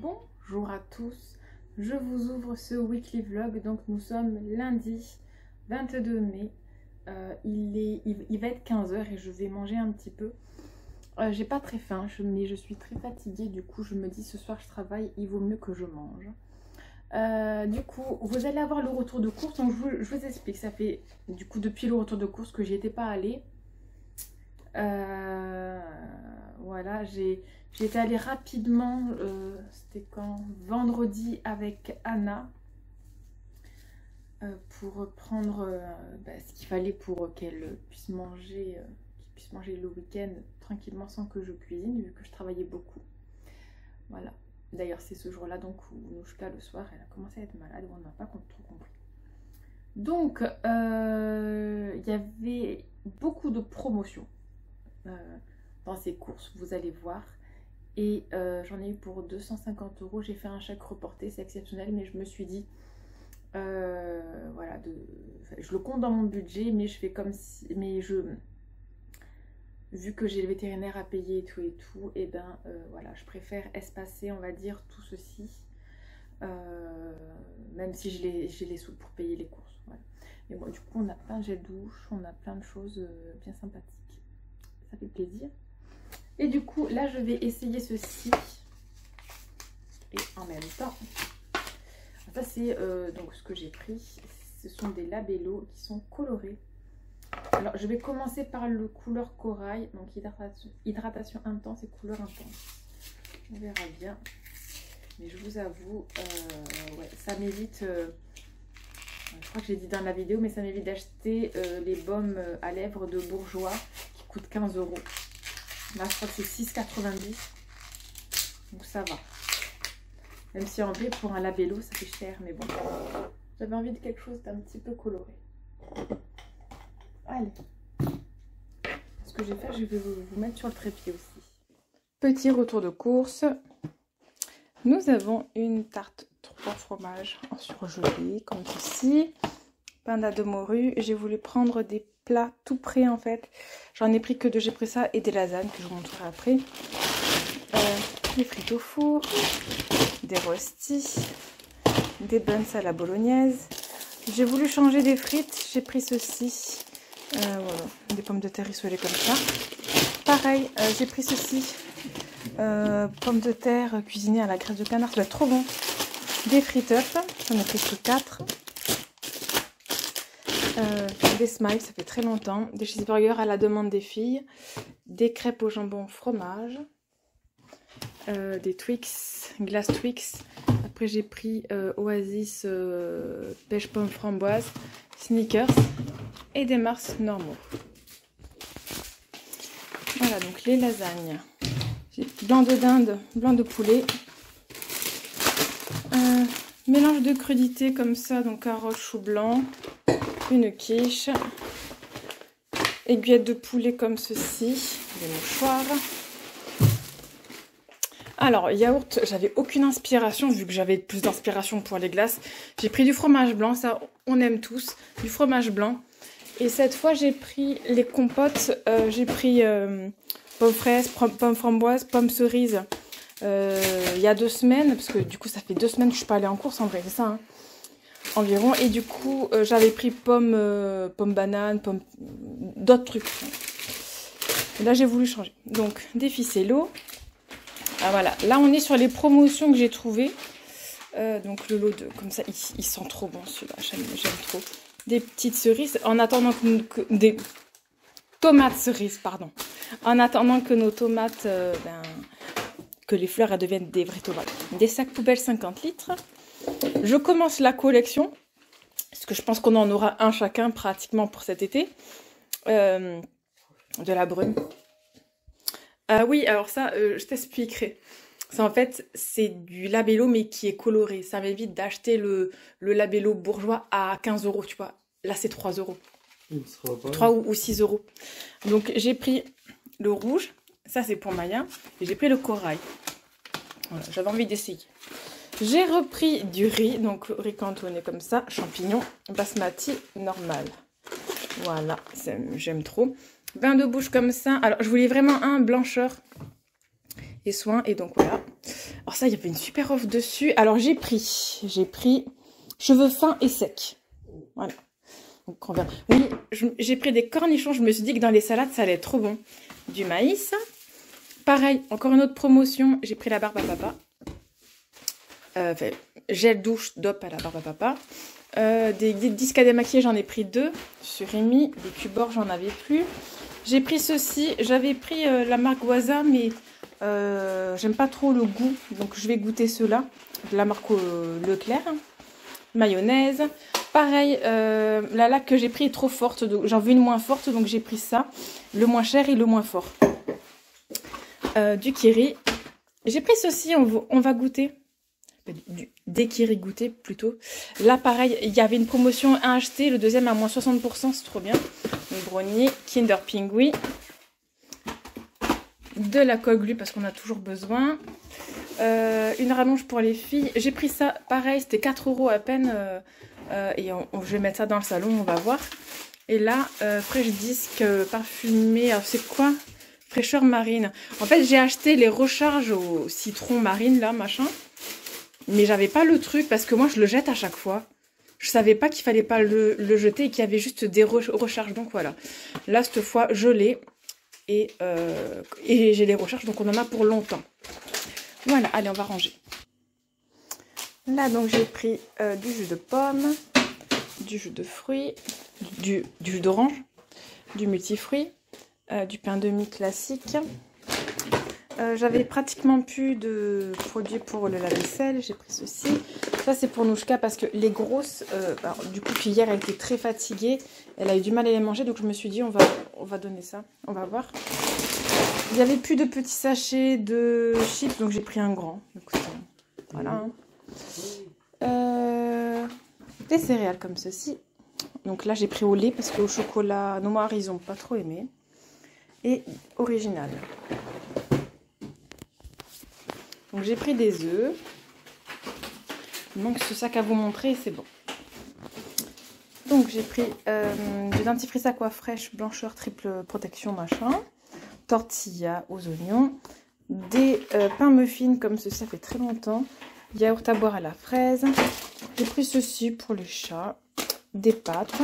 Bonjour à tous, je vous ouvre ce weekly vlog. Donc nous sommes lundi 22 mai, il va être 15 h et je vais manger un petit peu. J'ai pas très faim mais je suis très fatiguée, du coup je me dis ce soir je travaille, il vaut mieux que je mange. Du coup vous allez avoir le retour de course, donc je vous explique. Ça fait du coup depuis le retour de course que j'y étais pas allée. Voilà, j'étais allée rapidement, c'était quand? Vendredi avec Anna, pour prendre ce qu'il fallait pour qu'elle puisse manger, le week-end tranquillement sans que je cuisine, vu que je travaillais beaucoup. Voilà, d'ailleurs c'est ce jour-là donc où Nouchka le soir elle a commencé à être malade, on n'a pas trop compris. Donc il y avait beaucoup de promotions dans ces courses, vous allez voir, et j'en ai eu pour 250 €. J'ai fait un chèque reporté, c'est exceptionnel, mais je me suis dit voilà, je le compte dans mon budget, mais je fais comme si, vu que j'ai le vétérinaire à payer et tout, et ben voilà, je préfère espacer, on va dire, tout ceci, même si j'ai les sous pour payer les courses. Voilà. Mais bon, du coup on a plein de gel douche, on a plein de choses bien sympathiques, ça fait plaisir. Et du coup là je vais essayer ceci, et en même temps, ça c'est donc ce que j'ai pris. Ce sont des labellos qui sont colorés. Alors je vais commencer par le couleur corail, donc hydratation intense et couleur intense. On verra bien, mais je vous avoue, ouais, ça m'évite, je crois que j'ai dit dans la vidéo, mais ça m'évite d'acheter les baumes à lèvres de Bourjois qui coûtent 15 €. Là je crois que c'est 6,90 €, donc ça va. Même si en vrai pour un labello ça fait cher, mais bon, j'avais envie de quelque chose d'un petit peu coloré. Allez, ce que je vais faire, je vais vous mettre sur le trépied aussi. Petit retour de course. Nous avons une tarte 3 fromages en surgelé, comme ceci. Panda de morue. J'ai voulu prendre des plats tout prêts en fait. J'en ai pris que deux, j'ai pris ça et des lasagnes que je vous montrerai après. Des frites au four, des rostis, des buns à la bolognaise. J'ai voulu changer des frites, j'ai pris ceci. Voilà, des pommes de terre rissolées comme ça. Pareil, j'ai pris ceci, pommes de terre cuisinées à la graisse de canard, ça va être trop bon. Des frites up, j'en ai pris que 4. Des smiles, ça fait très longtemps. Des cheeseburgers à la demande des filles. Des crêpes au jambon fromage. Des Twix, glace Twix. Après j'ai pris Oasis pêche pomme framboise, Snickers et des Mars normaux. Voilà donc les lasagnes. J'ai blanc de dinde, blanc de poulet. Mélange de crudités comme ça, donc carottes, chou blanc, une quiche, aiguillettes de poulet comme ceci, des mouchoirs. Alors, yaourt, j'avais aucune inspiration, vu que j'avais plus d'inspiration pour les glaces. J'ai pris du fromage blanc, ça on aime tous, du fromage blanc. Et cette fois, j'ai pris les compotes, j'ai pris pommes fraises, pommes framboises, pommes cerises, il y a 2 semaines, parce que du coup, ça fait 2 semaines que je suis pas allée en course, en vrai, c'est ça, hein, environ. Et du coup, j'avais pris pommes bananes, d'autres trucs. Et là, j'ai voulu changer. Donc, des ficellos. Ah voilà, là on est sur les promotions que j'ai trouvées. Donc le lot de, comme ça, il sent trop bon celui-là, j'aime trop. Des petites cerises, en attendant des tomates cerises, pardon. En attendant que nos tomates, que les fleurs elles deviennent des vraies tomates. Des sacs poubelles 50 litres. Je commence la collection, parce que je pense qu'on en aura un chacun pratiquement pour cet été. De la brume. Oui, alors ça, je t'expliquerai. Ça, en fait, c'est du labello, mais qui est coloré. Ça m'évite d'acheter le labello bourgeois à 15 €, tu vois. Là, c'est 3 €. 3 ou 6 €. Donc, j'ai pris le rouge. Ça, c'est pour Maya. Et j'ai pris le corail. Voilà, j'avais envie d'essayer. J'ai repris du riz. Donc, riz cantonné comme ça. Champignons. Basmati normal. Voilà, j'aime trop. Bain de bouche comme ça. Alors, je voulais vraiment un blancheur et soin. Et donc, voilà. Alors ça, il y avait une super offre dessus. Alors j'ai pris cheveux fins et secs. Voilà. Donc on verra. Oui, j'ai pris des cornichons. Je me suis dit que dans les salades, ça allait être trop bon. Du maïs. Pareil, encore une autre promotion. J'ai pris la barbe à papa. Gel douche DOP à la barbe à papa. Des disques à démaquiller, j'en ai pris 2 sur Rémi. Des Cubor, j'en avais plus. J'ai pris ceci. J'avais pris la marque Waza, mais j'aime pas trop le goût. Donc je vais goûter ceux-là. De la marque Leclerc. Mayonnaise. Pareil, la laque que j'ai pris est trop forte. J'en veux une moins forte, donc j'ai pris ça. Le moins cher et le moins fort. Du Kiri. J'ai pris ceci, on va goûter. Des Kiri goûter plutôt. Là pareil, il y avait une promotion, un acheté, le deuxième à moins 60%, c'est trop bien. Un brownie, Kinder Pingui. De la colle glue parce qu'on a toujours besoin. Une rallonge pour les filles. J'ai pris ça, pareil, c'était 4 € à peine. Et je vais mettre ça dans le salon, on va voir. Et là, Fresh Disc parfumé, alors c'est quoi? Fraîcheur marine. En fait, j'ai acheté les recharges au citron marine, là, machin. Mais j'avais pas le truc, parce que moi, je le jette à chaque fois. Je savais pas qu'il fallait pas le jeter et qu'il y avait juste des recharges. Donc voilà. Là, cette fois, je l'ai. Et j'ai les recharges, donc on en a pour longtemps. Voilà, allez, on va ranger. Là, donc, j'ai pris du jus de pomme, du jus de fruits, du jus d'orange, du multifruit, du pain de mie classique. J'avais pratiquement plus de produits pour le lave-vaisselle. J'ai pris ceci. Ça, c'est pour Nouchka parce que les grosses... du coup, hier, elle était très fatiguée. Elle a eu du mal à les manger. Donc, je me suis dit, on va donner ça. On va voir. Il n'y avait plus de petits sachets de chips. Donc, j'ai pris un grand. Donc, voilà. Des céréales comme ceci. Donc là, j'ai pris au lait parce qu'au chocolat noir, ils n'ont pas trop aimé. Et original. Donc j'ai pris des œufs. Il manque ce sac à vous montrer, c'est bon. Donc j'ai pris du dentifrice Aquafresh blancheur triple protection machin. Tortilla aux oignons. Des pains muffins comme ceci, ça fait très longtemps. Yaourt à boire à la fraise. J'ai pris ceci pour les chats. Des pâtes.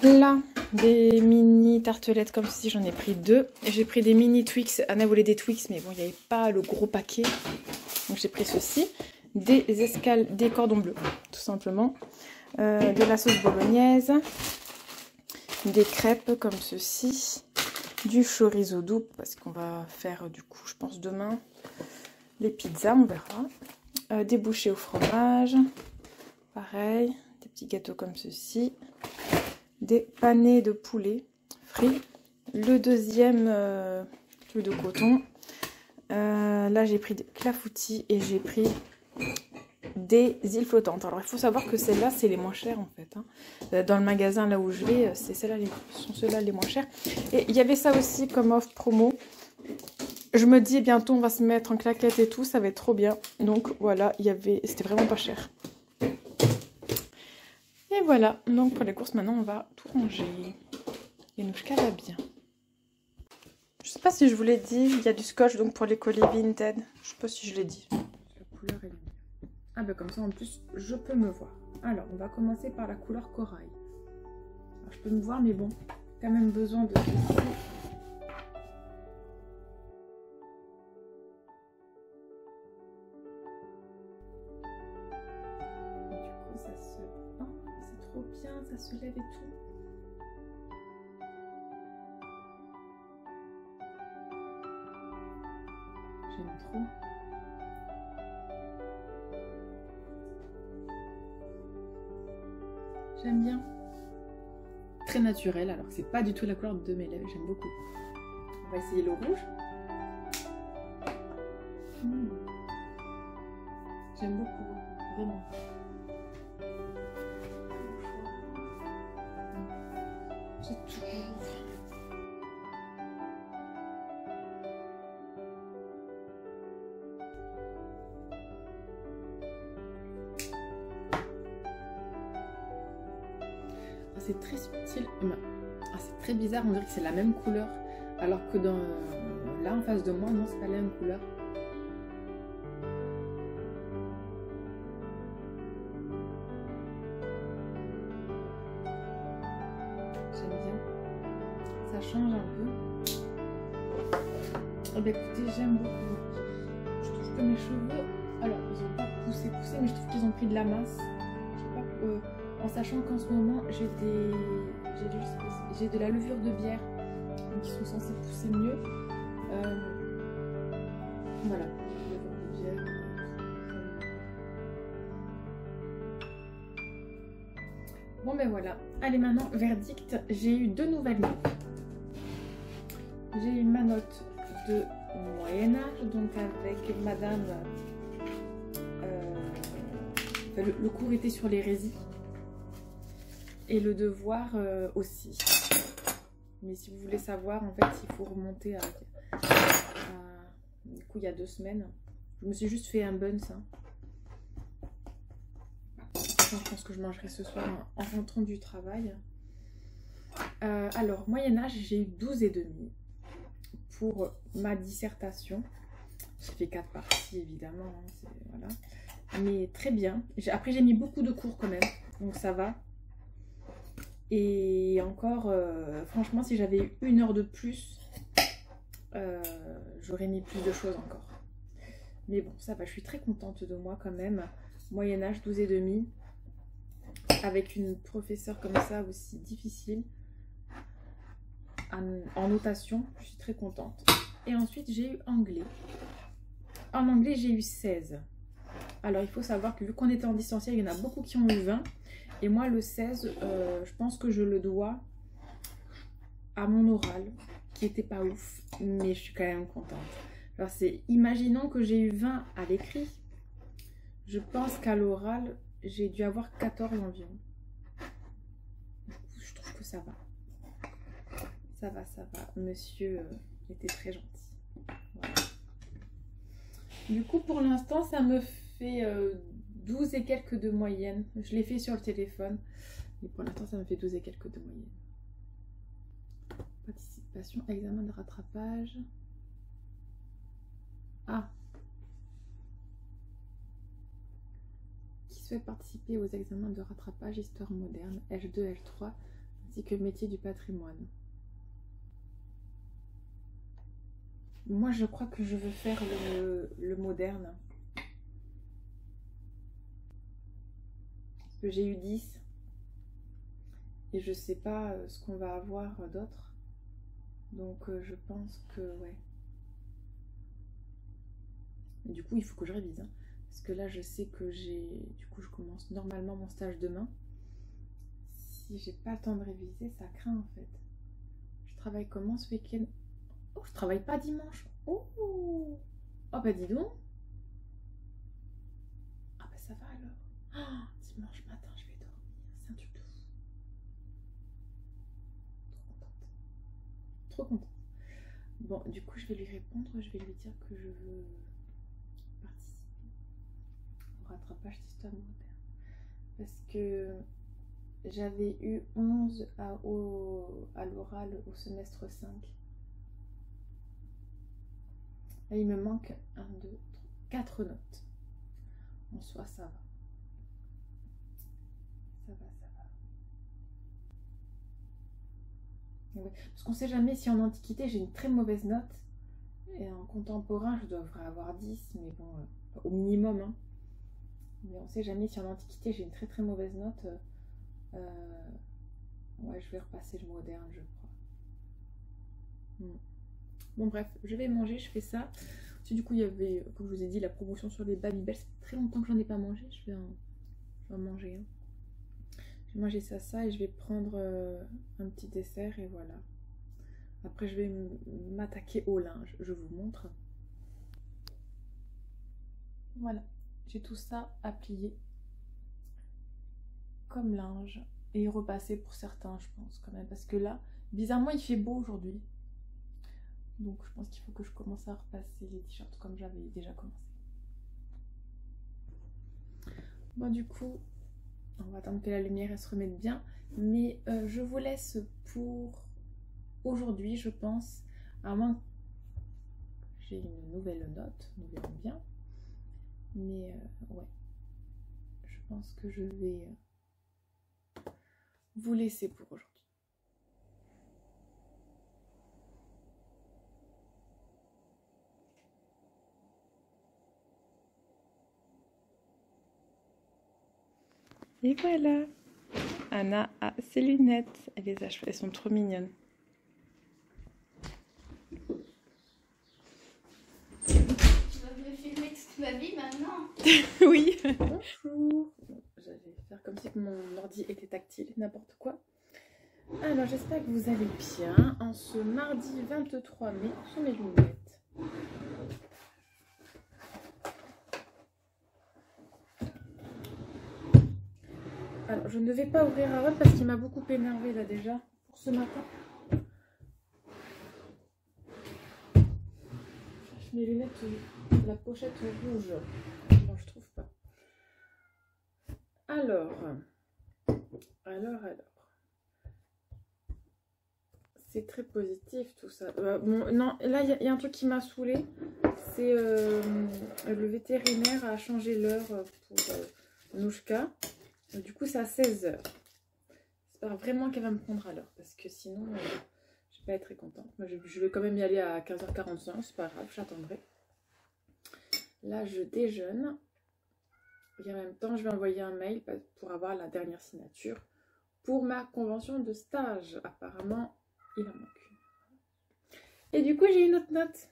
Là, des mini tartelettes comme ceci, j'en ai pris 2. J'ai pris des mini Twix. Anna voulait des Twix, mais bon, il n'y avait pas le gros paquet. Donc j'ai pris ceci. Des escales, des cordons bleus, tout simplement. De la sauce bolognaise. Des crêpes comme ceci. Du chorizo doux, parce qu'on va faire du coup, je pense, demain. Les pizzas, on verra. Des bouchées au fromage. Pareil. Des petits gâteaux comme ceci. Des panais de poulet frits. Le deuxième truc de coton. Là, j'ai pris des clafoutis et j'ai pris des îles flottantes. Alors, il faut savoir que celles-là, c'est les moins chères en fait. Hein. Dans le magasin là où je vais, c'est celles-là les moins chères. Et il y avait ça aussi comme offre promo. Je me dis bientôt on va se mettre en claquette et tout, ça va être trop bien. Donc voilà, c'était vraiment pas cher. Et voilà, donc pour les courses maintenant on va tout ranger. Et Nouchka va bien. Je sais pas si je vous l'ai dit, il y a du scotch donc pour les colis Vinted. Je sais pas si je l'ai dit. La couleur est... Ah ben comme ça en plus je peux me voir. Alors on va commencer par la couleur corail. Alors, je peux me voir mais bon, quand même besoin de... Ça se lève et tout. J'aime trop. J'aime bien. Très naturel, alors c'est pas du tout la couleur de mes lèvres, j'aime beaucoup. On va essayer le rouge. J'aime beaucoup, vraiment. J'ai tout. C'est très subtil. C'est très bizarre, on dirait que c'est la même couleur. Alors que là en face de moi, non, c'est pas la même couleur. ça change un peu. Eh bien écoutez, j'aime beaucoup. Je trouve que mes cheveux, alors ils n'ont pas poussé, mais je trouve qu'ils ont pris de la masse. Je sais pas, en sachant qu'en ce moment j'ai de la levure de bière, donc ils sont censés pousser mieux. Voilà, levure de bière. Bon ben voilà, allez maintenant, verdict, j'ai eu 2 nouvelles notes. J'ai eu ma note de Moyen-Âge, donc avec madame, le cours était sur l'hérésie, et le devoir aussi. Mais si vous voulez savoir, en fait, il faut remonter du coup, il y a 2 semaines. Je me suis juste fait un buns, hein. Je pense que je mangerai ce soir en rentrant du travail. Alors, Moyen-Âge, j'ai eu 12 et demi pour ma dissertation. J'ai fait 4 parties, évidemment. Hein, voilà. Mais très bien. Après, j'ai mis beaucoup de cours quand même. Donc, ça va. Et encore, franchement, si j'avais eu 1 heure de plus, j'aurais mis plus de choses encore. Mais bon, ça va. Je suis très contente de moi quand même. Moyen-Âge, 12 et demi. Avec une professeure comme ça aussi difficile en notation, je suis très contente. Et ensuite j'ai eu anglais. En anglais j'ai eu 16. Alors il faut savoir que vu qu'on était en distanciel, il y en a beaucoup qui ont eu 20. Et moi le 16, je pense que je le dois à mon oral, qui était pas ouf, mais je suis quand même contente. Alors c'est, imaginons que j'ai eu 20 à l'écrit, je pense qu'à l'oral, j'ai dû avoir 14 environ. Je trouve que ça va. Ça va, ça va. Monsieur était très gentil. Voilà. Du coup, pour l'instant, ça me fait 12 et quelques de moyenne. Je l'ai fait sur le téléphone. Mais pour l'instant, ça me fait 12 et quelques de moyenne. Participation, examen de rattrapage. Ah! Souhaite participer aux examens de rattrapage histoire moderne L2, L3 ainsi que métier du patrimoine. Moi je crois que je veux faire le moderne. Parce que j'ai eu 10 et je sais pas ce qu'on va avoir d'autre. Donc je pense que ouais. Et du coup il faut que je révise. Hein. Parce que là, je sais que du coup, je commence normalement mon stage demain. Si j'ai pas le temps de réviser, ça craint en fait. Je travaille comment ce week-end? Oh, je travaille pas dimanche. Oh, oh bah dis donc. Ah bah ça va alors. Oh, dimanche matin, je vais dormir. C'est un truc de fou. Trop contente. Trop contente. Bon, du coup, je vais lui répondre. Je vais lui dire que je veux participer au rattrapage d'histoire moderne. Parce que j'avais eu 11 à l'oral au semestre 5. Là, il me manque 1, 2, 3, 4 notes. En soi, ça va. Ça va, ça va. Ouais. Parce qu'on ne sait jamais si en antiquité, j'ai une très mauvaise note. Et en contemporain, je devrais avoir 10, mais bon, au minimum. Hein. Mais on ne sait jamais si en antiquité, j'ai une très très mauvaise note. Ouais, je vais repasser le moderne, je crois. Bon, bref, je vais manger, je fais ça. Ensuite, du coup, il y avait, comme je vous ai dit, la promotion sur les Babybel. Ça fait très longtemps que j'en ai pas mangé. Je vais en manger. Hein. Je vais manger ça, et je vais prendre un petit dessert, et voilà. Après, je vais m'attaquer au linge. Je vous montre. Voilà, j'ai tout ça à plier comme linge. Et repasser pour certains, je pense, quand même. Parce que là, bizarrement, il fait beau aujourd'hui. Donc, je pense qu'il faut que je commence à repasser les t-shirts comme j'avais déjà commencé. Bon, du coup, on va attendre que la lumière elle se remette bien. Mais je vous laisse pour aujourd'hui, je pense. À moins que j'ai une nouvelle note, nous verrons bien. Mais ouais, je pense que je vais vous laisser pour aujourd'hui. Et voilà, Anna a ses lunettes. Elles sont trop mignonnes. Tu vas me filmer toute ma vie maintenant? Oui. Bonjour. J'allais faire comme si mon ordi était tactile, n'importe quoi. Alors, j'espère que vous allez bien. En ce mardi 23 mai, sur mes lunettes. Alors, je ne vais pas ouvrir Aaron parce qu'il m'a beaucoup énervé là déjà pour ce matin. Je cherche mes lunettes, la pochette rouge. Bon, je trouve pas. Alors. C'est très positif tout ça. Bon, non, là il y a un truc qui m'a saoulée. C'est le vétérinaire a changé l'heure pour Nouchka. Du coup, c'est à 16 h. J'espère vraiment qu'elle va me prendre à l'heure parce que sinon, je vais pas être très contente. Moi, je vais quand même y aller à 15h45. C'est pas grave, j'attendrai. Là, je déjeune. Et en même temps, je vais envoyer un mail pour avoir la dernière signature pour ma convention de stage. Apparemment, il en manque une. Et du coup, j'ai une autre note.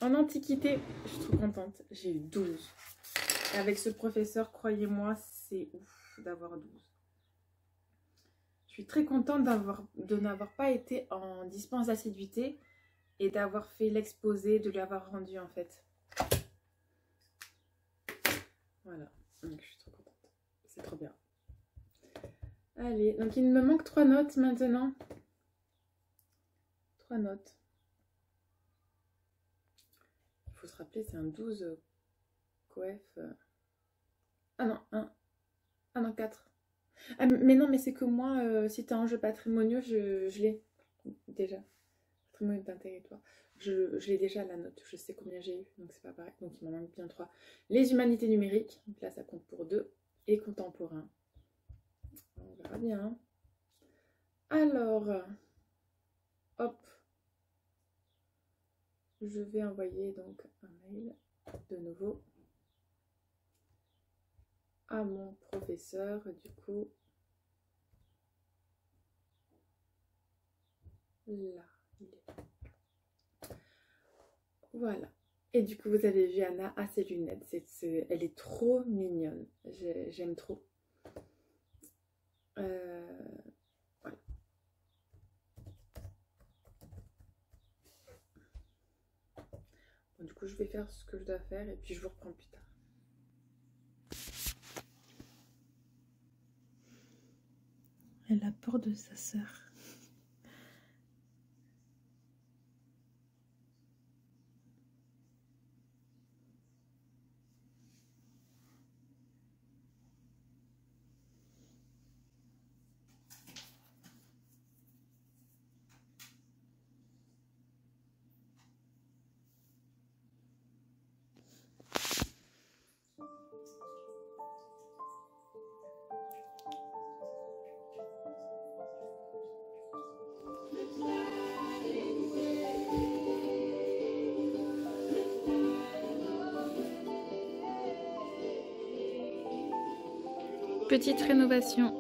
En antiquité, je suis trop contente. J'ai eu 12. Avec ce professeur, croyez-moi, c'est ouf d'avoir 12. Je suis très contente de n'avoir pas été en dispense d'assiduité et d'avoir fait l'exposé, de l'avoir rendu en fait. Voilà, donc je suis trop contente. C'est trop bien. Allez, donc il me manque 3 notes maintenant. 3 notes. Il faut se rappeler, c'est un 12 coef. Ah non, 1. Ah non, 4. Ah, mais non, mais c'est que moi, si tu as un jeu patrimoniaux, je l'ai déjà. Patrimoine d'un territoire. Je l'ai déjà la note, je sais combien j'ai eu, donc c'est pas pareil. Donc il m'en manque bien 3. Les humanités numériques, donc là ça compte pour 2. Et contemporain. On verra bien. Alors, hop. Je vais envoyer donc un mail de nouveau à mon professeur. Du coup, là, il est là. Voilà. Et du coup, vous avez vu Anna à ses lunettes. Elle est trop mignonne. J'aime trop. Voilà. Bon, du coup, je vais faire ce que je dois faire et puis je vous reprends plus tard. Elle a peur de sa sœur. Petite rénovation.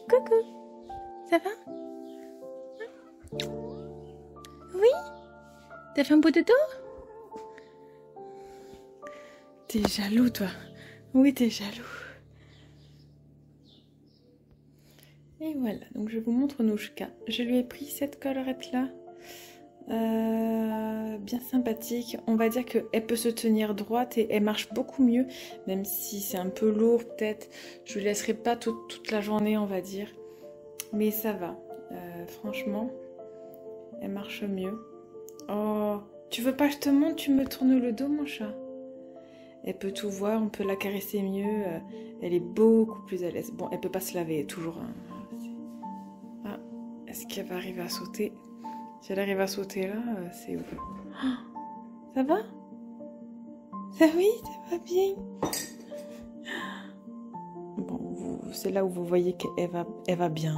Coucou, ça va? Oui? T'as fait un beau dodo? T'es jaloux, toi. Oui, t'es jaloux. Et voilà, donc je vous montre Nouchka. Je lui ai pris cette collerette-là. Bien sympathique. On va dire qu'elle peut se tenir droite et elle marche beaucoup mieux, même si c'est un peu lourd peut-être. Je ne laisserai pas toute la journée, on va dire. Mais ça va. Franchement, elle marche mieux. Oh, tu veux pas que je te montre? Tu me tournes le dos, mon chat. Elle peut tout voir, on peut la caresser mieux. Elle est beaucoup plus à l'aise. Bon, elle peut pas se laver toujours. Hein. Ah, est-ce qu'elle va arriver à sauter? Si elle arrive à sauter là, c'est où? Ça va? Ça oui, ça va bien. Bon, c'est là où vous voyez qu'elle va bien.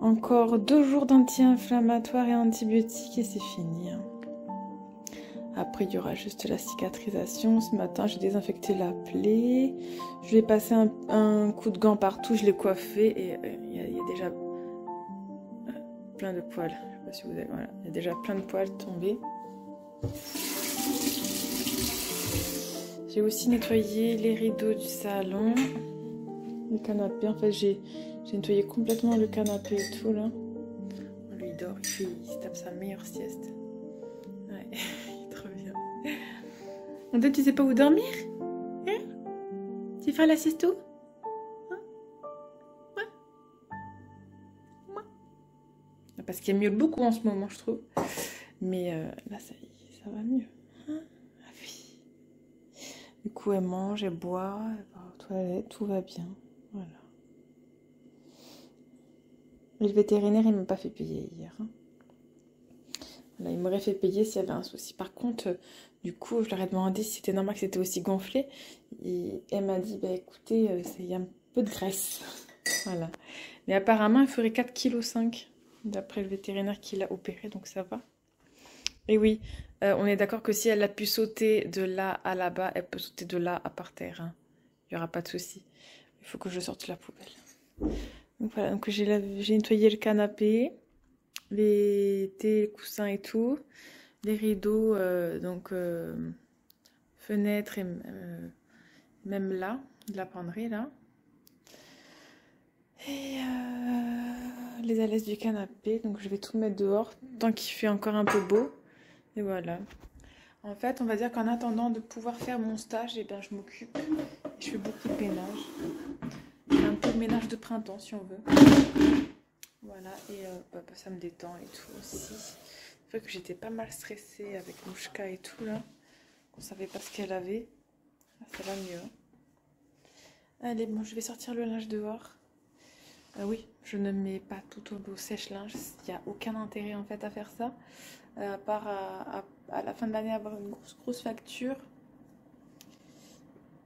Encore 2 jours d'anti-inflammatoire et antibiotiques et c'est fini. Hein. Après, il y aura juste la cicatrisation. Ce matin, j'ai désinfecté la plaie. Je lui ai passé un coup de gant partout. Je l'ai coiffé et il y a déjà plein de poils. Je sais pas si vous avez... Voilà, il y a déjà plein de poils tombés. J'ai aussi nettoyé les rideaux du salon. Le canapé. En fait, j'ai nettoyé complètement le canapé et tout, là. Lui, il dort. Il se tape sa meilleure sieste. Ouais. Trop bien. En fait, tu sais pas où dormir? Hein? Tu fais la sieste où? Hein? Ouais. Ouais. Parce qu'elle miaule beaucoup en ce moment, je trouve. Mais là, ça va mieux. Hein? Ah oui. Du coup, elle mange, elle boit, elle va aux toilettes, tout va bien. Voilà. Et le vétérinaire, il m'a pas fait payer hier. Hein. Là, il m'aurait fait payer s'il y avait un souci. Par contre, du coup, je leur ai demandé si c'était normal que c'était aussi gonflé. Et elle m'a dit, bah écoutez, il y a un peu de graisse. Voilà. Mais apparemment, il ferait 4,5 kg d'après le vétérinaire qui l'a opéré, donc ça va. Et oui, on est d'accord que si elle a pu sauter de là à là-bas, elle peut sauter de là à par terre. Hein. Il n'y aura pas de souci. Il faut que je sorte la poubelle. Donc voilà, donc j'ai nettoyé le canapé. Les coussins et tout, les rideaux, fenêtres et même là, de la penderie là. Et les alaises du canapé, donc je vais tout mettre dehors tant qu'il fait encore un peu beau. Et voilà. En fait, on va dire qu'en attendant de pouvoir faire mon stage, eh bien, je m'occupe. Je fais beaucoup de ménage. Un peu de ménage de printemps si on veut. Voilà, et ça me détend et tout aussi. C'est vrai que j'étais pas mal stressée avec Mouchka et tout là. On savait pas ce qu'elle avait. Là, ça va mieux. Allez, bon, je vais sortir le linge dehors. Oui, je ne mets pas tout au sèche-linge. Il n'y a aucun intérêt en fait à faire ça. À part à la fin de l'année avoir une grosse facture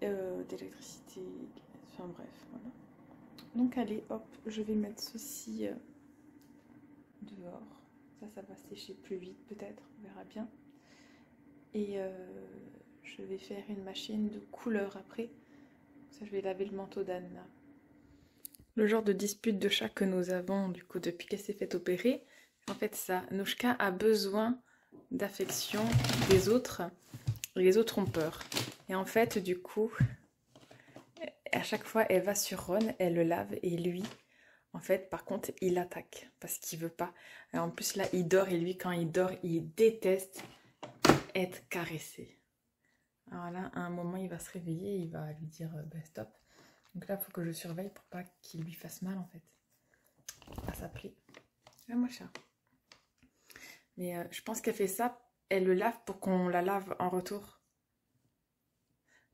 d'électricité. Enfin bref, voilà. Donc allez, hop, je vais mettre ceci dehors. Ça va sécher plus vite peut-être, on verra bien. Et je vais faire une machine de couleur après. Ça, je vais laver le manteau d'Anna. Le genre de dispute de chat que nous avons du coup depuis qu'elle s'est fait opérer, en fait ça, Nouchka a besoin d'affection des autres et les autres ont peur. Et en fait du coup, à chaque fois elle va sur Ron, elle le lave et lui, en fait par contre il attaque parce qu'il veut pas. Et en plus là il dort et lui quand il dort il déteste être caressé. Alors là à un moment il va se réveiller, il va lui dire bah, stop. Donc là il faut que je surveille pour pas qu'il lui fasse mal en fait. À sa plaie. Ah moi chat. Mais je pense qu'elle fait ça, elle le lave pour qu'on la lave en retour.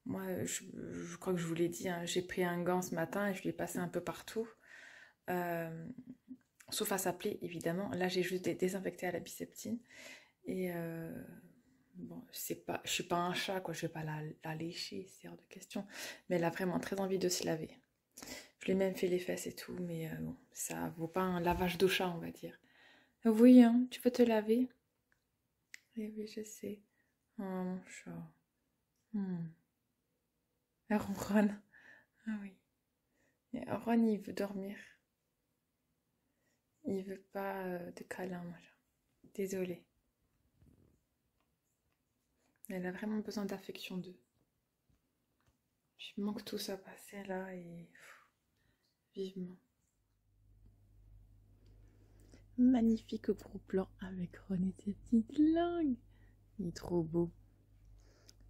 Moi, je crois que je vous l'ai dit, hein, j'ai pris un gant ce matin et je lui ai passé un peu partout. Sauf à sa plaie, évidemment. Là, j'ai juste désinfecté à la biseptine. Et bon, je suis pas un chat, quoi. Je vais pas la lécher, c'est hors de question. Mais elle a vraiment très envie de se laver. Je lui ai même fait les fesses et tout, mais bon, ça vaut pas un lavage de chat, on va dire. Oui, hein, tu veux te laver? Oui, je sais. Oh, mon chat. Elle ronronne. Ah oui. Et Ron, il veut dormir. Il veut pas de câlin, mon chat. Désolée. Elle a vraiment besoin d'affection d'eux. Je manque tout ça passer là et vivement. Magnifique gros plan avec Ron et ses petites langues. Il est trop beau.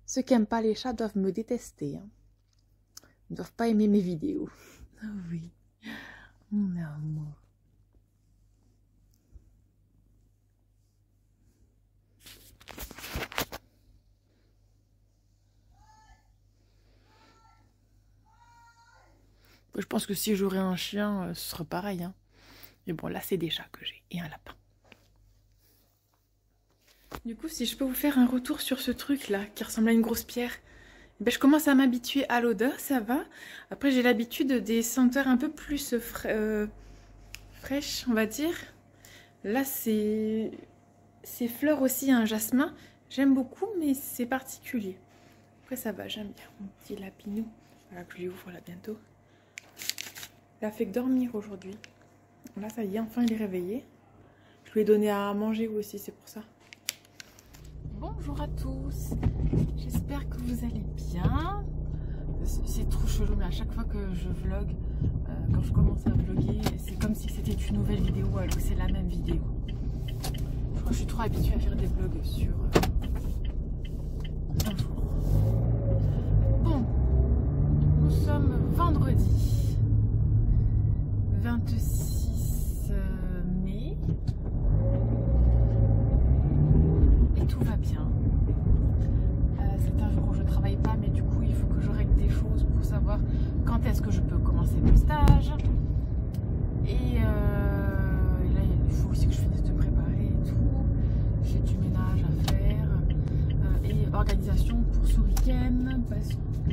Ceux qui n'aiment pas les chats doivent me détester. Hein. Ils ne doivent pas aimer mes vidéos. Ah oui. Mon amour. Après, je pense que si j'aurais un chien, ce serait pareil. Hein. Mais bon, là, c'est des chats que j'ai. Et un lapin. Du coup, si je peux vous faire un retour sur ce truc-là, qui ressemble à une grosse pierre. Ben, je commence à m'habituer à l'odeur, ça va. Après, j'ai l'habitude des senteurs un peu plus fraîches, on va dire. Là, c'est fleurs aussi, un jasmin. J'aime beaucoup, mais c'est particulier. Après, ça va, j'aime bien. Mon petit lapinou. Voilà, que je lui ouvre là bientôt. Il a fait que dormir aujourd'hui. Là, ça y est, enfin, il est réveillé. Je lui ai donné à manger aussi, c'est pour ça. Bonjour à tous, j'espère que vous allez bien. C'est trop chelou, mais à chaque fois que je vlog, quand je commence à vlogger, c'est comme si c'était une nouvelle vidéo alors que c'est la même vidéo. Je crois que je suis trop habituée à faire des vlogs sur un jour. Bon, nous sommes vendredi 26 mai. Tout va bien. C'est un jour où je ne travaille pas, mais du coup il faut que je règle des choses pour savoir quand est-ce que je peux commencer mon stage. Et là il faut aussi que je finisse de préparer et tout. J'ai du ménage à faire et organisation pour ce week-end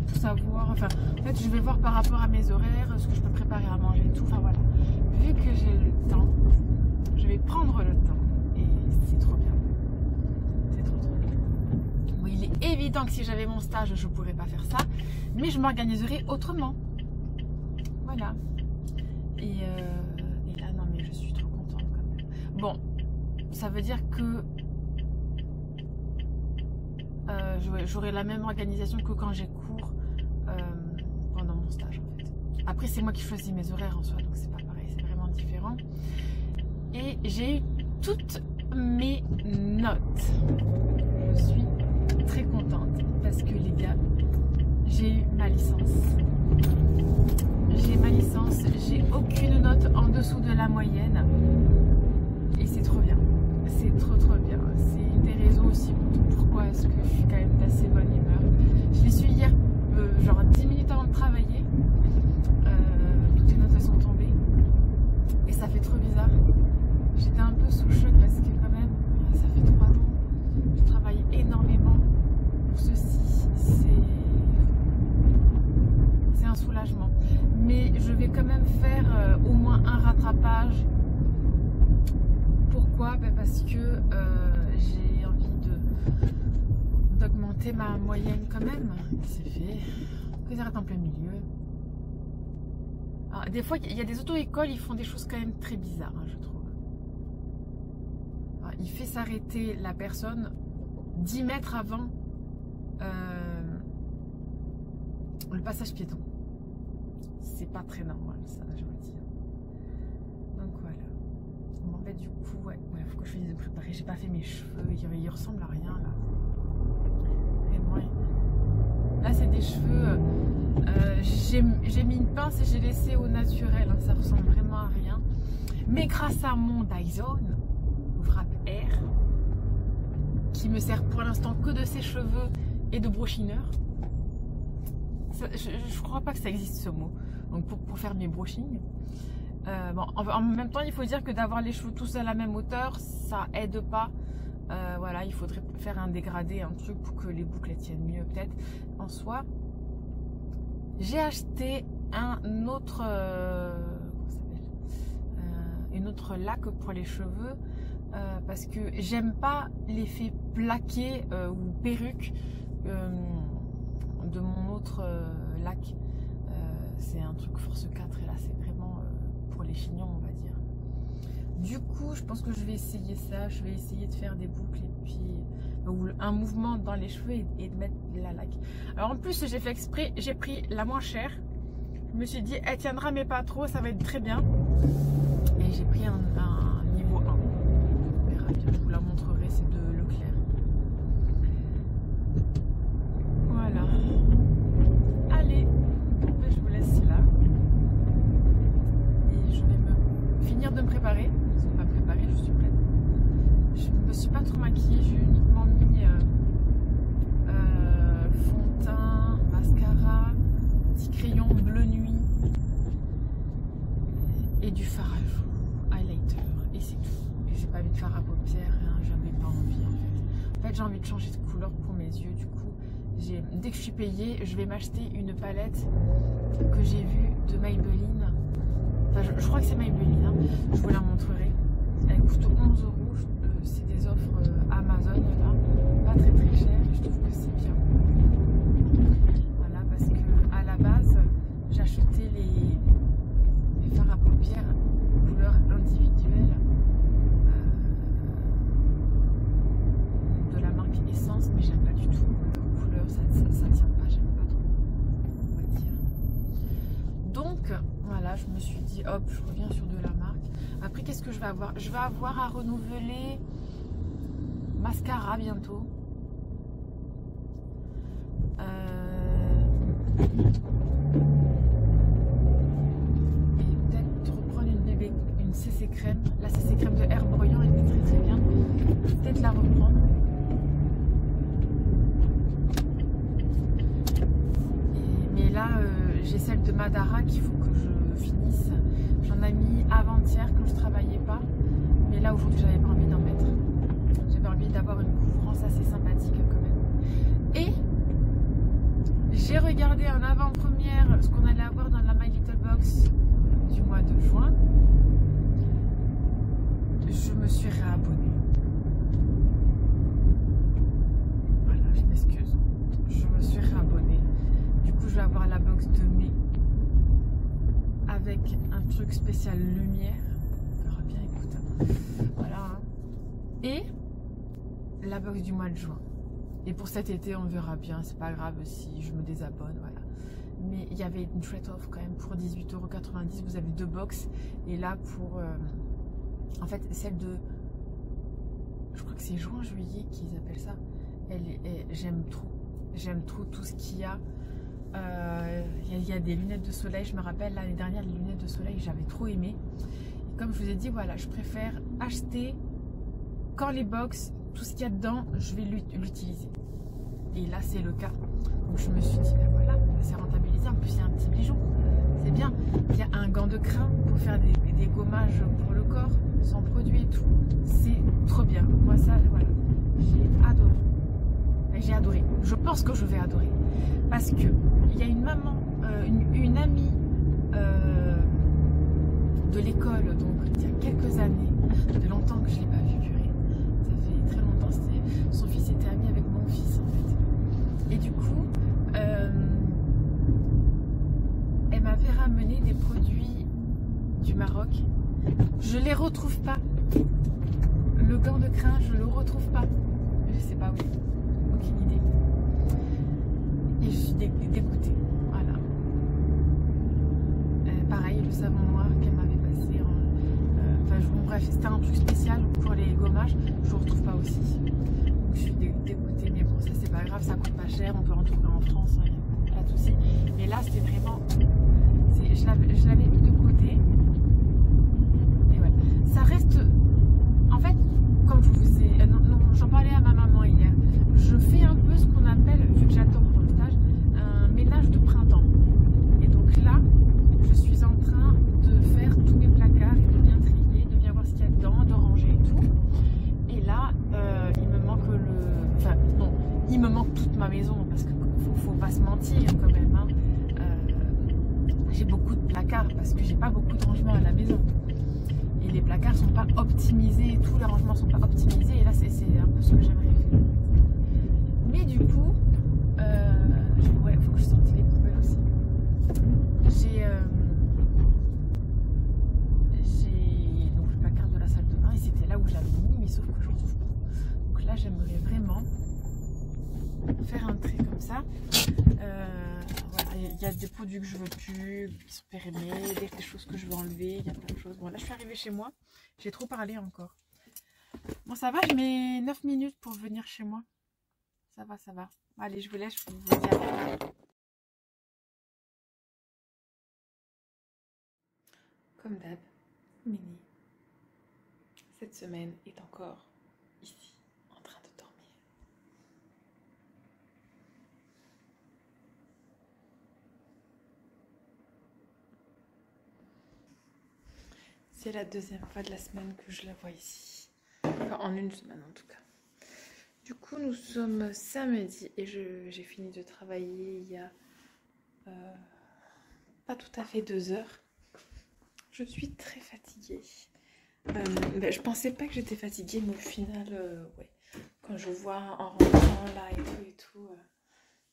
pour savoir, enfin en fait je vais voir par rapport à mes horaires ce que je peux préparer à manger et tout. Enfin voilà, vu que j'ai le temps, je vais prendre le temps et c'est trop bien. Il est évident que si j'avais mon stage, je ne pourrais pas faire ça, mais je m'organiserai autrement. Voilà. Et là, non, mais je suis trop contente quand même. Bon, ça veut dire que j'aurai la même organisation que quand j'ai cours pendant mon stage, en fait. Après, c'est moi qui choisis mes horaires en soi, donc c'est pas pareil, c'est vraiment différent. Et j'ai eu toutes mes notes. Je suis très contente parce que les gars, j'ai eu ma licence. J'ai ma licence, j'ai aucune note en dessous de la moyenne et c'est trop bien. C'est trop bien. C'est une des raisons aussi pourquoi est-ce que je suis quand même d'assez bonne humeur. Je l'ai su hier, genre 10 minutes avant de travailler. Toutes les notes sont tombées et ça fait trop bizarre. J'étais un peu sous choc parce que quand même, ça fait 3 ans. Je travaille énormément pour ceci. C'est un soulagement. Mais je vais quand même faire au moins un rattrapage. Pourquoi? Parce que j'ai envie d'augmenter ma moyenne quand même. C'est fait. Que j'arrête en plein milieu. Alors, des fois, il y a des auto-écoles, ils font des choses quand même très bizarres, hein, je trouve. Alors, il fait s'arrêter la personne 10 mètres avant le passage piéton. C'est pas très normal, ça, je vous le dis. Donc voilà. Bon, bah, du coup, ouais, faut que je finisse de préparer. J'ai pas fait mes cheveux, ils ressemblent à rien là. Vraiment. Là, c'est des cheveux. J'ai mis une pince et j'ai laissé au naturel. Hein, ça ressemble vraiment à rien. Mais grâce à mon Dyson Wrap Air, qui me sert pour l'instant que de sèche-cheveux et de brochинeur. Je crois pas que ça existe ce mot. Donc pour faire mes brushings. Bon, en même temps, il faut dire que d'avoir les cheveux tous à la même hauteur, ça aide pas. Voilà, il faudrait faire un dégradé, un truc pour que les boucles tiennent mieux peut-être. En soi, j'ai acheté un autre, une autre laque pour les cheveux parce que j'aime pas l'effet plaqué ou perruque de mon autre lac. C'est un truc Force 4 et là c'est vraiment pour les chignons, on va dire. Du coup, je pense que je vais essayer ça. Je vais essayer de faire des boucles et puis un mouvement dans les cheveux et de mettre la laque. Alors en plus, j'ai fait exprès, j'ai pris la moins chère. Je me suis dit, elle tiendra mais pas trop, ça va être très bien. Et j'ai pris un niveau 1. On verra bien, je vous la montrerai, c'est de Leclerc. Voilà. Allez, je vous laisse là. Et je vais finir de me préparer. Parce qu'on va me préparer, je suis prête. Je me suis pas trop maquillée, j'ai uniquement mis fond de teint, mascara, petit crayon bleu nuit. pas mis de fard à paupières, rien, j'avais pas envie en fait. En fait, j'ai envie de changer de couleur pour mes yeux, du coup, dès que je suis payée, je vais m'acheter une palette que j'ai vue de Maybelline. Enfin, je crois que c'est Maybelline, hein. Je vous la montrerai. Elle coûte 11 €. C'est des offres Amazon, là. Pas très très cher. Je trouve que c'est bien. Voilà, parce que à la base, j'achetais les fards à paupières couleur individuelle de la marque Essence, mais j'aime pas du tout leur couleur. Ça tient pas, j'aime pas trop, on va dire. Donc, voilà, je me suis dit, hop, je reviens sur de la marque. Après, qu'est-ce que je vais avoir? Je vais avoir à renouveler mascara bientôt. Et peut-être reprendre une CC crème. La CC crème de Herborian était très très bien. Je vais peut-être la reprendre. Mais là, j'ai celle de Madara qu'il faut que je finisse. J'en ai mis avant-hier quand je travaillais pas. Mais là, aujourd'hui, j'avais pas envie d'en mettre. J'avais envie d'avoir une couvrance assez sympathique quand même. Et j'ai regardé en avant-première ce qu'on allait avoir dans la My Little Box du mois de juin. Je me suis réabonnée. Voilà, je m'excuse. Je me suis réabonnée. Du coup, je vais avoir la box de mai avec un truc spécial lumière. On verra bien, écoute. Voilà. Hein. Et la box du mois de juin. Et pour cet été, on verra bien. C'est pas grave si je me désabonne. Voilà. Mais il y avait une chouette offre quand même pour 18,90 €. Vous avez 2 box. Et là, pour. En fait, celle de. Je crois que c'est juin-juillet qu'ils appellent ça. J'aime trop. J'aime trop tout ce qu'il y a. Il y a des lunettes de soleil. Je me rappelle l'année dernière, les lunettes de soleil, j'avais trop aimé. Et comme je vous ai dit, voilà, je préfère acheter quand les box, tout ce qu'il y a dedans, je vais l'utiliser. Et là, c'est le cas. Donc je me suis dit, ben voilà, c'est rentabilisé. En plus, il y a un petit bijou. C'est bien. Il y a un gant de crin pour faire des gommages pour le corps, sans produit et tout. C'est trop bien. Moi, ça, voilà. J'ai adoré. J'ai adoré. Je pense que je vais adorer. Parce que il y a une maman, une amie de l'école, donc il y a quelques années, ça fait longtemps que je ne l'ai pas vue, purée. Ça fait très longtemps. Son fils était ami avec mon fils, en fait. Et du coup, elle m'avait ramené des produits du Maroc. Je ne les retrouve pas. Le gant de crin, je ne le retrouve pas. Je ne sais pas où. Aucune idée. Et je suis dégoûtée. Voilà. Pareil, le savon noir qu'elle m'avait passé. Enfin, bref, c'était un truc spécial pour les gommages. Je ne le retrouve pas aussi. Donc, je suis dégoûtée. Mais bon, ça, c'est pas grave. Ça coûte pas cher. On peut en trouver en France. Hein, pas de souci. Mais là, c'était vraiment. Je l'avais mis de côté. Et voilà. Ça reste. En fait, comme je vous ai. J'en parlais à ma maman hier. Je fais un peu ce qu'on appelle, vu que j'attends pour le stage, un ménage de printemps. Et donc là, je suis en train de faire tous mes placards et de bien trier, de bien voir ce qu'il y a dedans, de ranger et tout. Et là, il me manque Enfin, non, il me manque toute ma maison, parce qu'il faut pas se mentir quand même. Hein. J'ai beaucoup de placards, parce que j'ai pas beaucoup de rangements à la maison. Et les placards sont pas optimisés, tous les rangements sont pas optimisés. Et là, c'est un peu ce que j'aimerais faire. Mais du coup, ouais, il faut que je sorte les poubelles aussi. J'ai donc le placard de la salle de bain et c'était là où j'avais mis, mais sauf que je ne retrouve pas. Donc là, j'aimerais vraiment faire un trait comme ça. Voilà, il y a des produits que je veux plus, qui sont périmés, des choses que je veux enlever, il y a plein de choses. Bon, là, je suis arrivée chez moi. J'ai trop parlé encore. Bon, ça va, je mets 9 minutes pour venir chez moi. Ça va, ça va. Allez, je vous laisse, je vous dis à plus tard. Comme d'hab, Méné, cette semaine est encore ici, en train de dormir. C'est la deuxième fois de la semaine que je la vois ici. en une semaine en tout cas. Du coup, nous sommes samedi et j'ai fini de travailler il y a pas tout à fait 2 heures. Je suis très fatiguée. Je pensais pas que j'étais fatiguée, mais au final, ouais. Quand je vois en rentrant là et tout,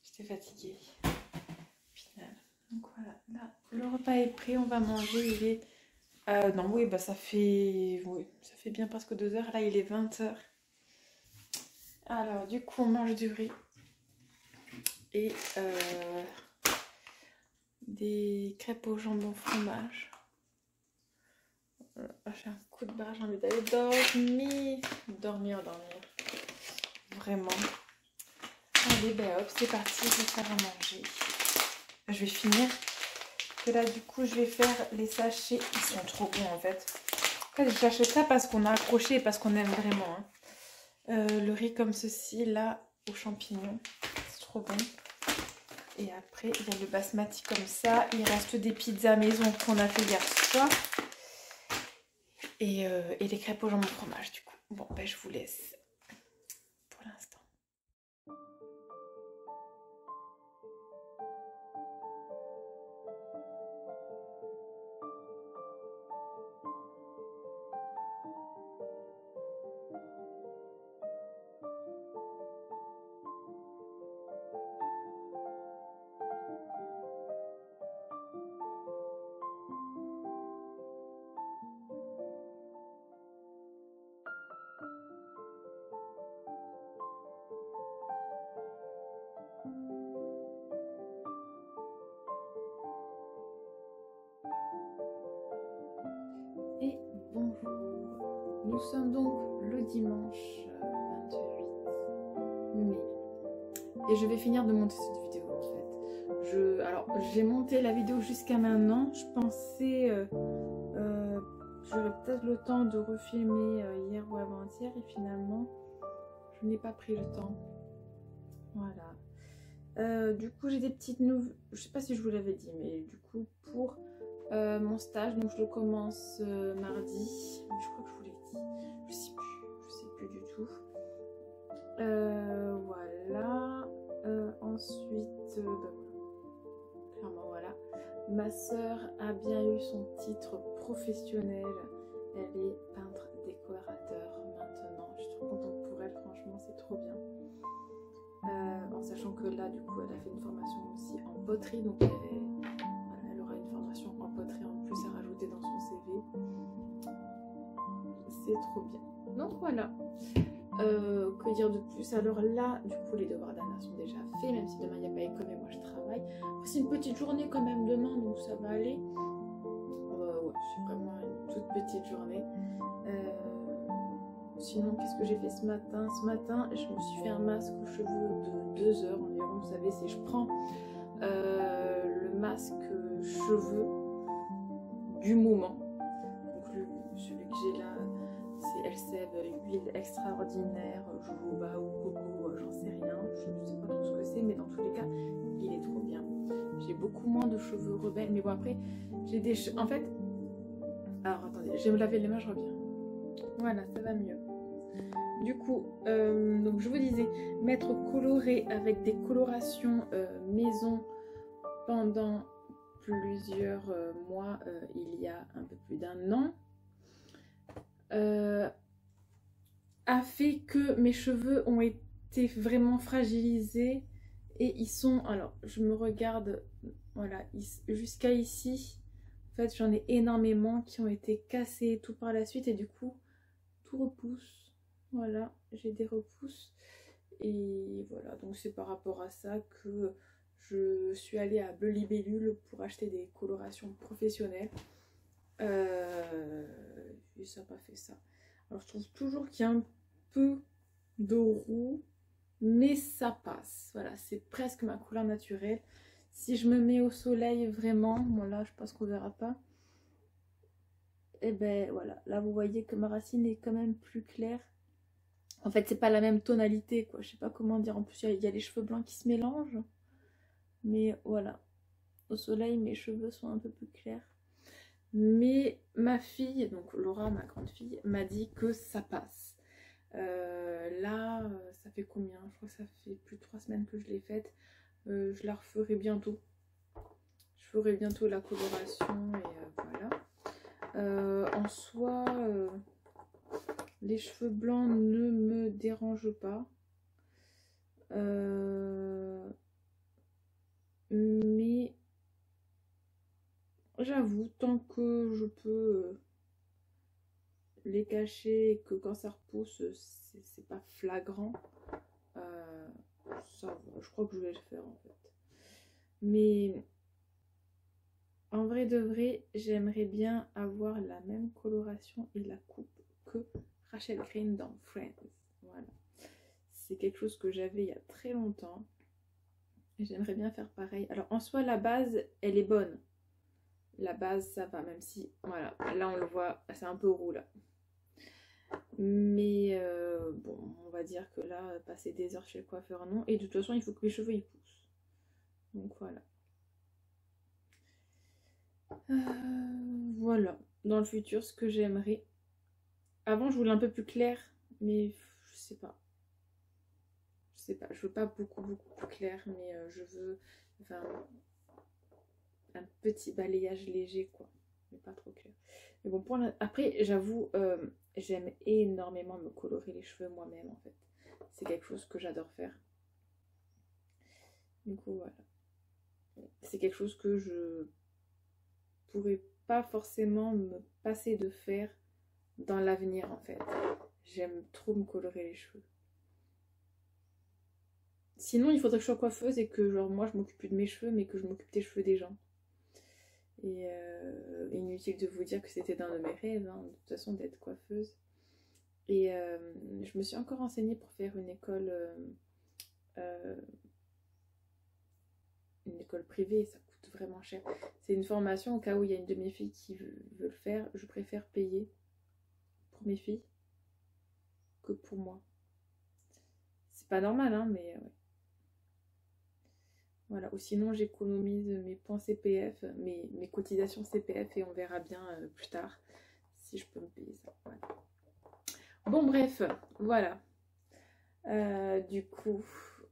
j'étais fatiguée. Au final. Donc voilà, là, le repas est prêt, on va manger. Il est. Non, oui, bah ça fait bien presque 2 heures. Là, il est 20 heures. Alors, du coup, on mange du riz et des crêpes au jambon fromage. J'ai un coup de barre, j'ai envie d'aller dormir. Vraiment. Allez, ben hop, c'est parti, je vais faire à manger. Je vais finir. Que là, du coup, je vais faire les sachets. Ils sont trop bons en fait. En fait, j'achète ça parce qu'on a accroché et parce qu'on aime vraiment. Hein. Le riz comme ceci, là, aux champignons. C'est trop bon. Et après, il y a le basmati comme ça. Il reste des pizzas maison qu'on a fait hier soir. Et les crêpes au jambon fromage, du coup. Bon, ben je vous laisse pour l'instant. Et bonjour, nous sommes donc le dimanche 28 mai et je vais finir de monter cette vidéo en fait. Alors j'ai monté la vidéo jusqu'à maintenant, je pensais j'aurais peut-être le temps de refilmer hier ou avant-hier et finalement je n'ai pas pris le temps. Voilà. Du coup j'ai des petites nouvelles, je sais pas si je vous l'avais dit, mais du coup pour mon stage, donc je le commence mardi, je crois que je vous l'ai dit, je sais plus du tout. Voilà. Ensuite, clairement voilà, ma soeur a bien eu son titre professionnel, elle est peintre décorateur maintenant, je suis trop contente pour elle, franchement c'est trop bien. En sachant que là du coup elle a fait une formation aussi en poterie, donc elle aura une formation en poterie en plus à rajouter dans son CV. C'est trop bien. Donc voilà. Que dire de plus? Alors là, du coup, les devoirs d'Anna sont déjà faits, même si demain il n'y a pas école, mais moi je travaille. C'est une petite journée quand même demain, donc ça va aller. Ouais, c'est vraiment une toute petite journée. Sinon, qu'est-ce que j'ai fait ce matin? Ce matin, je me suis fait un masque aux cheveux de 2 heures environ. Vous savez, c'est je prends le masque cheveux du moment. Donc celui que j'ai là, c'est Elseve, huile extraordinaire, jojoba ou coco, j'en sais rien. Je ne sais pas trop ce que c'est, mais dans tous les cas, il est trop bien. J'ai beaucoup moins de cheveux rebelles, mais bon après, j'ai des cheveux... En fait... Alors attendez, je vais me laver les mains, je reviens. Voilà, ça va mieux. Du coup, donc je vous disais, m'être colorée avec des colorations maison pendant plusieurs mois, il y a un peu plus d'1 an, a fait que mes cheveux ont été vraiment fragilisés et ils sont, alors je me regarde, voilà, jusqu'à ici, en fait j'en ai énormément qui ont été cassés et tout par la suite et du coup tout repousse, voilà, j'ai des repousses et voilà, donc c'est par rapport à ça que je suis allée à Bleu Libellule pour acheter des colorations professionnelles. Et ça n'a pas fait ça. Alors je trouve toujours qu'il y a un peu de roux, mais ça passe. Voilà, c'est presque ma couleur naturelle. Si je me mets au soleil vraiment, bon là je pense qu'on verra pas. Et ben voilà, là vous voyez que ma racine est quand même plus claire. En fait c'est pas la même tonalité quoi, je sais pas comment dire. En plus il y a les cheveux blancs qui se mélangent. Mais voilà, au soleil mes cheveux sont un peu plus clairs. Mais ma fille, donc Laura, ma grande fille, m'a dit que ça passe. Là, ça fait combien? Je crois que ça fait plus de 3 semaines que je l'ai faite. Je la referai bientôt. Je ferai bientôt la coloration et voilà. En soi, les cheveux blancs ne me dérangent pas. Mais j'avoue, tant que je peux les cacher et que quand ça repousse, c'est pas flagrant, ça va. Je crois que je vais le faire en fait. Mais en vrai de vrai, j'aimerais bien avoir la même coloration et la coupe que Rachel Green dans Friends. Voilà. C'est quelque chose que j'avais il y a très longtemps. Et j'aimerais bien faire pareil. Alors en soi, la base, elle est bonne. La base, ça va, même si, voilà, là on le voit, c'est un peu roux là. Mais bon, on va dire que là, passer des heures chez le coiffeur, non. Et de toute façon, il faut que les cheveux ils poussent. Donc voilà. Voilà, dans le futur, ce que j'aimerais. Avant, je voulais un peu plus clair, mais je sais pas. Je sais pas, je veux pas beaucoup plus clair, mais je veux enfin, un petit balayage léger, quoi. Mais pas trop clair. Mais bon, après, j'avoue, j'aime énormément me colorer les cheveux moi-même, en fait. C'est quelque chose que j'adore faire. Du coup, voilà. C'est quelque chose que je pourrais pas forcément me passer de faire dans l'avenir, en fait. J'aime trop me colorer les cheveux. Sinon, il faudrait que je sois coiffeuse et que, genre, moi, je m'occupe plus de mes cheveux, mais que je m'occupe des cheveux des gens. Et inutile de vous dire que c'était un de mes rêves, hein, de toute façon, d'être coiffeuse. Et je me suis encore renseignée pour faire une école privée, ça coûte vraiment cher. C'est une formation au cas où il y a une de mes filles qui veut le faire. Je préfère payer pour mes filles que pour moi. C'est pas normal, hein, mais ouais. Voilà, ou sinon j'économise mes points CPF, mes cotisations CPF et on verra bien plus tard si je peux me payer ça. Voilà. Bon bref, voilà. Du coup,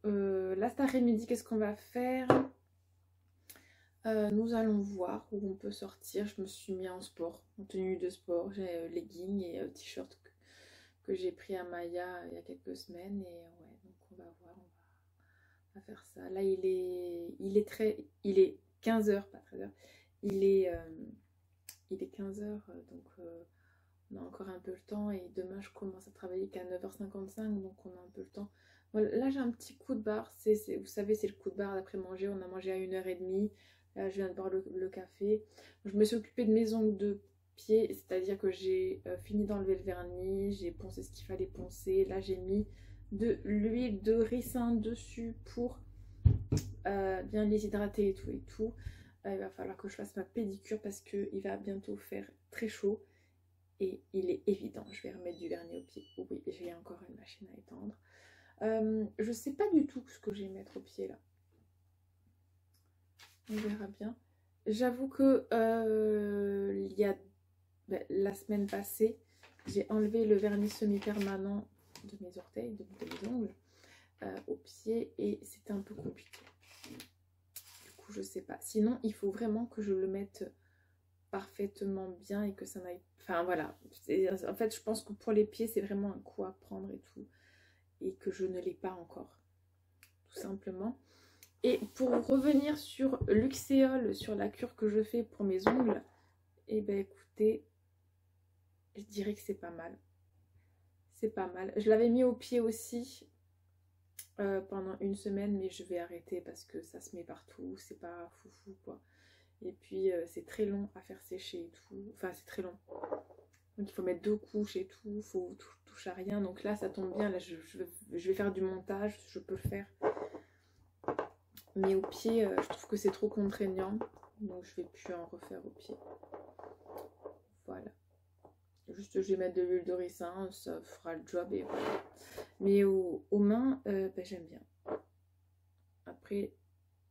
là cet après-midi, qu'est-ce qu'on va faire? Nous allons voir où on peut sortir. Je me suis mis en sport, en tenue de sport. J'ai leggings et t-shirt que j'ai pris à Maya il y a quelques semaines. Et ouais, donc on va voir, on va faire ça. Là, il est 15h, pas 13h. Il est 15h, donc on a encore un peu le temps. Et demain, je commence à travailler qu'à 9h55, donc on a un peu le temps. Voilà, là, j'ai un petit coup de barre. Vous savez, c'est le coup de barre d'après manger. On a mangé à 1h30. Là, je viens de boire le café. Je me suis occupée de mes ongles de pied, c'est-à-dire que j'ai fini d'enlever le vernis, j'ai poncé ce qu'il fallait poncer. Là, j'ai mis de l'huile de ricin dessus pour bien les hydrater et tout et tout. Il va falloir que je fasse ma pédicure parce qu'il va bientôt faire très chaud. Et il est évident, je vais remettre du vernis au pied. Oui, j'ai encore une machine à étendre. Je sais pas du tout ce que je vais mettre au pied là. On verra bien. J'avoue que il y a la semaine passée, j'ai enlevé le vernis semi-permanent de mes orteils, de mes ongles, au pied et c'était un peu compliqué. Du coup, je sais pas. Sinon, il faut vraiment que je le mette parfaitement bien et que ça n'aille... Enfin, voilà. En fait, je pense que pour les pieds, c'est vraiment un coup à prendre et tout. Et que je ne l'ai pas encore. Tout simplement. Et pour revenir sur Luxéol, sur la cure que je fais pour mes ongles, et ben écoutez, je dirais que c'est pas mal. C'est pas mal. Je l'avais mis au pied aussi pendant une semaine, mais je vais arrêter parce que ça se met partout. C'est pas foufou quoi. Et puis c'est très long à faire sécher et tout. Enfin, c'est très long. Donc il faut mettre 2 couches et tout. Il faut toucher à rien. Donc là, ça tombe bien. Là, je vais faire du montage. Je peux le faire. Mais au pied, je trouve que c'est trop contraignant. Donc je vais plus en refaire au pied. Voilà. Juste je vais mettre de l'huile de ricin. Ça fera le job et voilà. Mais aux mains, ben, j'aime bien. Après,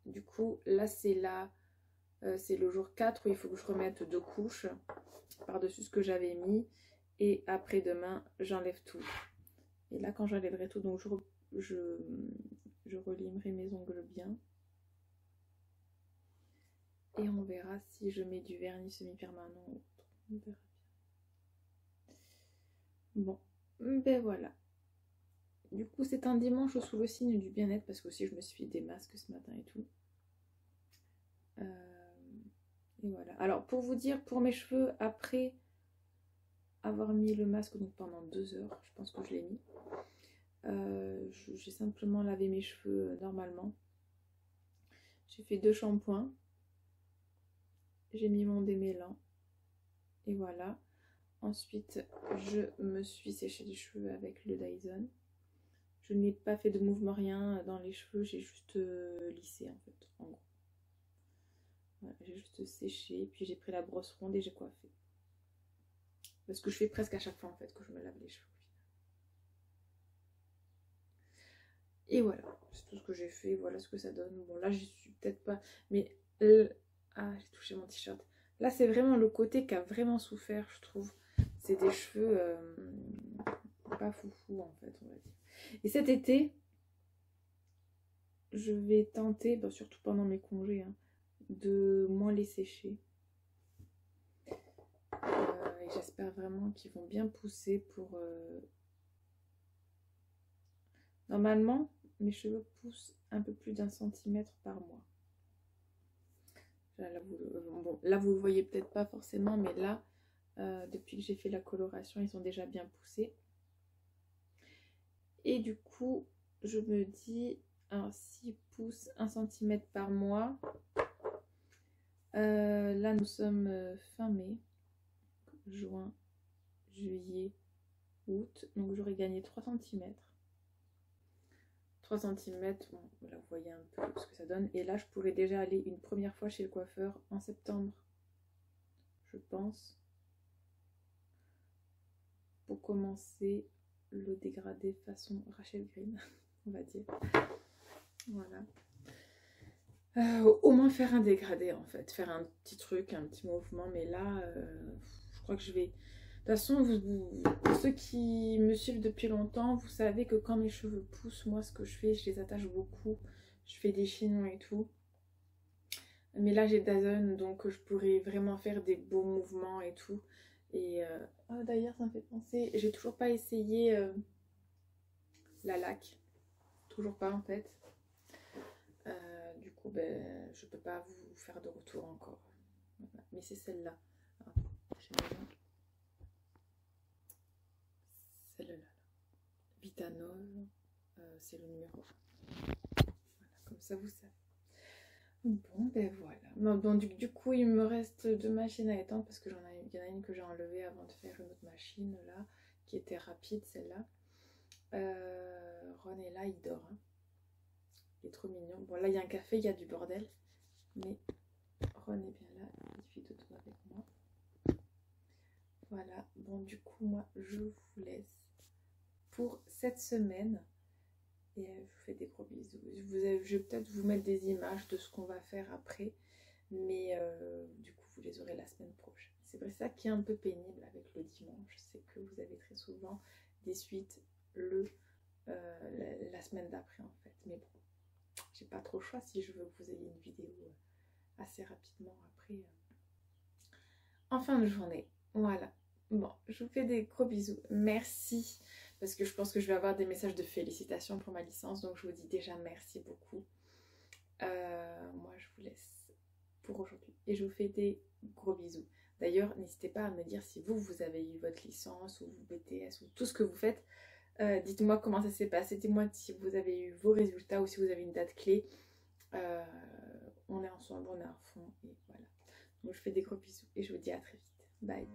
du coup, là c'est c'est le jour 4 où il faut que je remette 2 couches par-dessus ce que j'avais mis. Et après demain, j'enlève tout. Et là, quand j'enlèverai tout, donc je relimerai mes ongles bien. Et on verra si je mets du vernis semi-permanent ou autre. On verra bien. Bon, ben voilà. Du coup, c'est un dimanche sous le signe du bien-être parce que aussi je me suis fait des masques ce matin et tout. Et voilà. Alors, pour vous dire, pour mes cheveux, après avoir mis le masque donc pendant 2 heures, je pense que je l'ai mis, j'ai simplement lavé mes cheveux normalement. J'ai fait 2 shampoings. J'ai mis mon démêlant. Et voilà. Ensuite, je me suis séché les cheveux avec le Dyson. Je n'ai pas fait de mouvement, rien dans les cheveux. J'ai juste lissé en fait, en gros. Voilà, j'ai juste séché. Puis j'ai pris la brosse ronde et j'ai coiffé. Parce que je fais presque à chaque fois en fait que je me lave les cheveux. Et voilà, c'est tout ce que j'ai fait. Voilà ce que ça donne. Bon là, j'y suis peut-être pas... Mais... Ah, j'ai touché mon t-shirt. Là, c'est vraiment le côté qui a vraiment souffert, je trouve. C'est des cheveux pas foufou, en fait, on va dire. Et cet été, je vais tenter, bah, surtout pendant mes congés, hein, de moins les sécher. Et j'espère vraiment qu'ils vont bien pousser pour... Normalement, mes cheveux poussent un peu plus d'1 centimètre par mois. Là, vous le voyez peut-être pas forcément, mais là, depuis que j'ai fait la coloration, ils sont déjà bien poussés. Et du coup, je me dis, alors s'ils poussent 1 centimètre par mois, là nous sommes fin mai, juin, juillet, août, donc j'aurais gagné 3 cm. 3 cm, bon, là vous voyez un peu ce que ça donne. Et là, je pourrais déjà aller une première fois chez le coiffeur en septembre, je pense, pour commencer le dégradé façon Rachel Green, on va dire. Voilà. Au moins faire un dégradé en fait, faire un petit truc, un petit mouvement. Mais là, je crois que je vais... De toute façon, pour ceux qui me suivent depuis longtemps, vous savez que quand mes cheveux poussent, moi ce que je fais, je les attache beaucoup. Je fais des chignons et tout. Mais là j'ai Dyson, donc je pourrais vraiment faire des beaux mouvements et tout. Et oh, d'ailleurs ça me fait penser, j'ai toujours pas essayé la laque. Toujours pas en fait. Du coup ben, je peux pas vous faire de retour encore. Voilà. Mais c'est celle-là. Celle-là. Vitanol. C'est le numéro 1. Voilà, comme ça vous savez. Bon ben voilà. Bon, du coup il me reste 2 machines à étendre parce que il y en a une que j'ai enlevée avant de faire une autre machine là, qui était rapide celle-là. Ron est là, il dort. Hein. Il est trop mignon. Bon là il y a un café, il y a du bordel. Mais Ron est bien là, il fait tout avec moi. Voilà, bon du coup moi je vous laisse pour cette semaine. Et je vous fais des gros bisous. Je vais peut-être vous mettre des images de ce qu'on va faire après. Mais du coup, vous les aurez la semaine prochaine. C'est vrai, ça qui est un peu pénible avec le dimanche. C'est que vous avez très souvent des suites la semaine d'après en fait. Mais bon, j'ai pas trop le choix si je veux que vous ayez une vidéo assez rapidement après. En fin de journée. Voilà. Bon, je vous fais des gros bisous. Merci. Parce que je pense que je vais avoir des messages de félicitations pour ma licence. Donc je vous dis déjà merci beaucoup. Moi je vous laisse pour aujourd'hui. Et je vous fais des gros bisous. D'ailleurs, n'hésitez pas à me dire si vous avez eu votre licence ou BTS ou tout ce que vous faites. Dites-moi comment ça s'est passé. Dites-moi si vous avez eu vos résultats ou si vous avez une date clé. On est ensemble, on est à fond. Et voilà. Donc je vous fais des gros bisous et je vous dis à très vite. Bye.